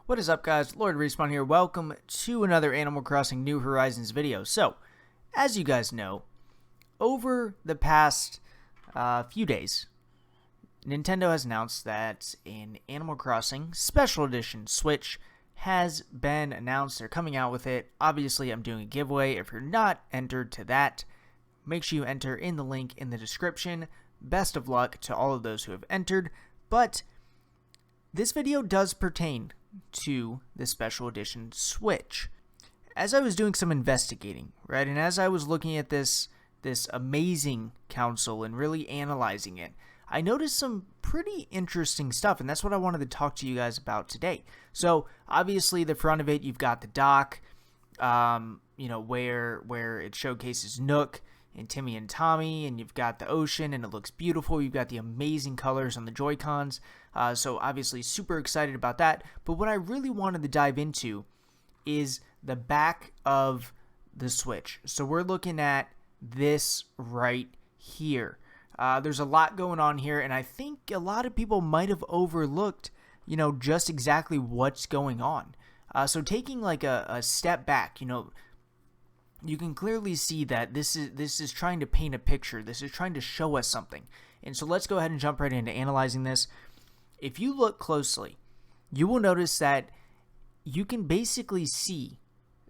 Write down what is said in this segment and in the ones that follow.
What is up, guys? LordRespawn here. Welcome to another Animal Crossing New Horizons video. So, as you guys know, over the past few days, Nintendo has announced that an Animal Crossing Special Edition Switch has been announced. They're coming out with it. Obviously, I'm doing a giveaway. If you're not entered to that, make sure you enter in the link in the description. Best of luck to all of those who have entered. But this video does pertain to the Special Edition Switch. As I was doing some investigating, right, and as I was looking at this amazing console and really analyzing it, I noticed some pretty interesting stuff, and that's what I wanted to talk to you guys about today. So, obviously, the front of it, you've got the dock, where it showcases Nook and Timmy and Tommy, and you've got the ocean, and it looks beautiful. You've got the amazing colors on the Joy-Cons, so obviously super excited about that. But what I really wanted to dive into is the back of the Switch. So we're looking at this right here. There's a lot going on here, and I think a lot of people might have overlooked, just exactly what's going on. So taking like a step back, you can clearly see that this is trying to paint a picture. This is trying to show us something. And so let's go ahead and jump right into analyzing this. If you look closely, you will notice that you can basically see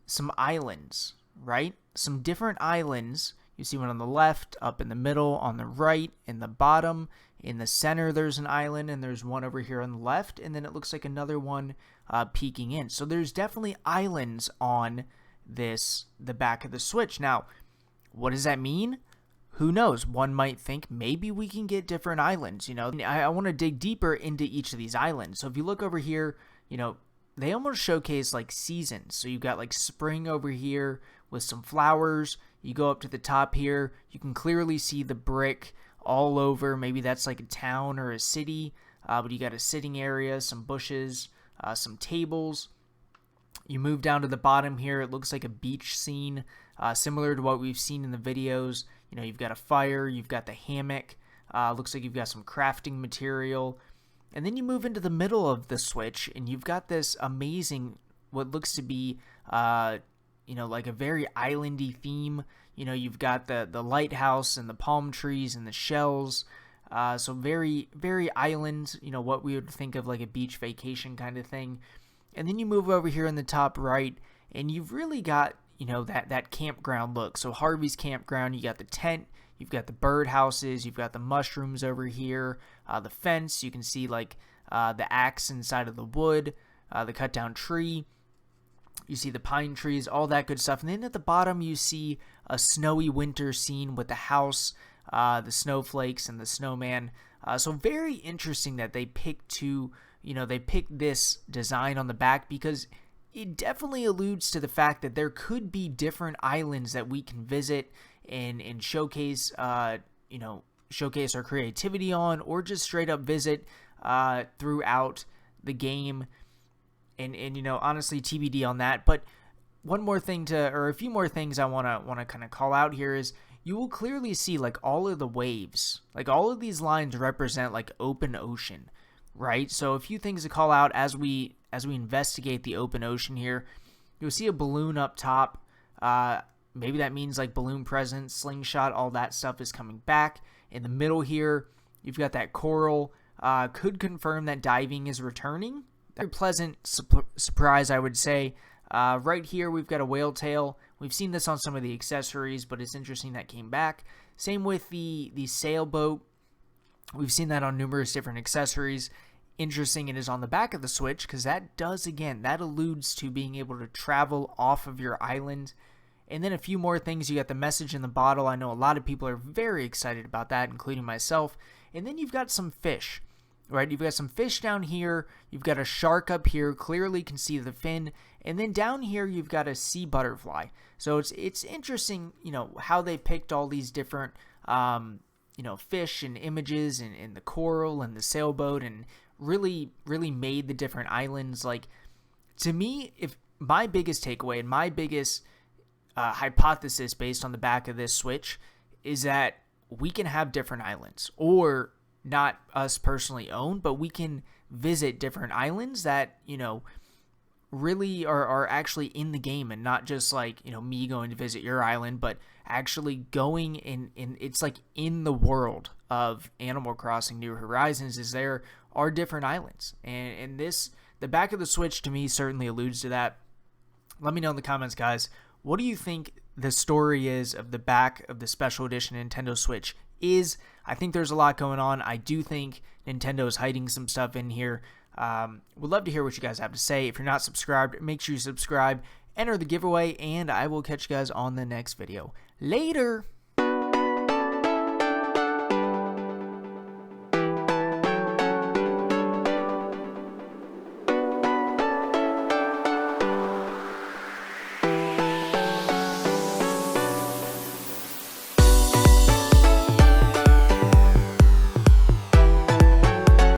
some islands, right? Some different islands. You see one on the left, up in the middle, on the right, in the bottom. In the center, there's an island, and there's one over here on the left, and then it looks like another one peeking in. So there's definitely islands on the back of the Switch. Now, what does that mean? Who knows? One might think maybe we can get different islands. I want to dig deeper into each of these islands. So if you look over here, they almost showcase like seasons. So you've got like spring over here with some flowers. You go up to the top here, you can clearly see the brick all over. Maybe that's like a town or a city, but you got a sitting area, some bushes, some tables. You move down to the bottom here, it looks like a beach scene, similar to what we've seen in the videos. You've got a fire, you've got the hammock, looks like you've got some crafting material. And then you move into the middle of the Switch, and you've got this amazing, what looks to be, like a very islandy theme. You've got the lighthouse and the palm trees and the shells. So very, very island, what we would think of like a beach vacation kind of thing. And then you move over here in the top right, and you've really got, that campground look. So Harvey's campground, you got the tent, you've got the bird houses, you've got the mushrooms over here, the fence, you can see like the axe inside of the wood, the cut down tree, you see the pine trees, all that good stuff. And then at the bottom you see a snowy winter scene with the house, the snowflakes and the snowman. So very interesting that they picked this design on the back, because it definitely alludes to the fact that there could be different islands that we can visit and showcase, showcase our creativity on, or just straight up visit throughout the game. And honestly, TBD on that. But one more thing or a few more things I want to kind of call out here is you will clearly see like all of the waves, like all of these lines represent like open ocean, right? So a few things to call out as we investigate the open ocean here. You'll see a balloon up top. Maybe that means like balloon presence, slingshot, all that stuff is coming back. In the middle here, you've got that coral. Could confirm that diving is returning. Very pleasant surprise, I would say. Right here, we've got a whale tail. We've seen this on some of the accessories, but it's interesting that came back. Same with the sailboat. We've seen that on numerous different accessories. Interesting it is on the back of the Switch, because that alludes to being able to travel off of your island. And then a few more things. You got the message in the bottle. I know a lot of people are very excited about that, including myself. And then you've got some fish, right? You've got some fish down here. You've got a shark up here. Clearly can see the fin. And then down here you've got a sea butterfly. So it's interesting, how they picked all these different, fish and images and the coral and the sailboat, and really, really made the different islands. Like, to me, if my biggest takeaway and my biggest hypothesis based on the back of this Switch is that we can have different islands, or not us personally own, but we can visit different islands that, really are actually in the game, and not just like, me going to visit your island, but actually going in it's like in the world of Animal Crossing New Horizons, is there are different islands, and the back of the Switch to me certainly alludes to that. Let me know in the comments, guys, what do you think the story is of the back of the special edition Nintendo Switch is? I think there's a lot going on. I do think Nintendo is hiding some stuff in here. Would love to hear what you guys have to say. If you're not subscribed, make sure you subscribe, enter the giveaway, and I will catch you guys on the next video. Later!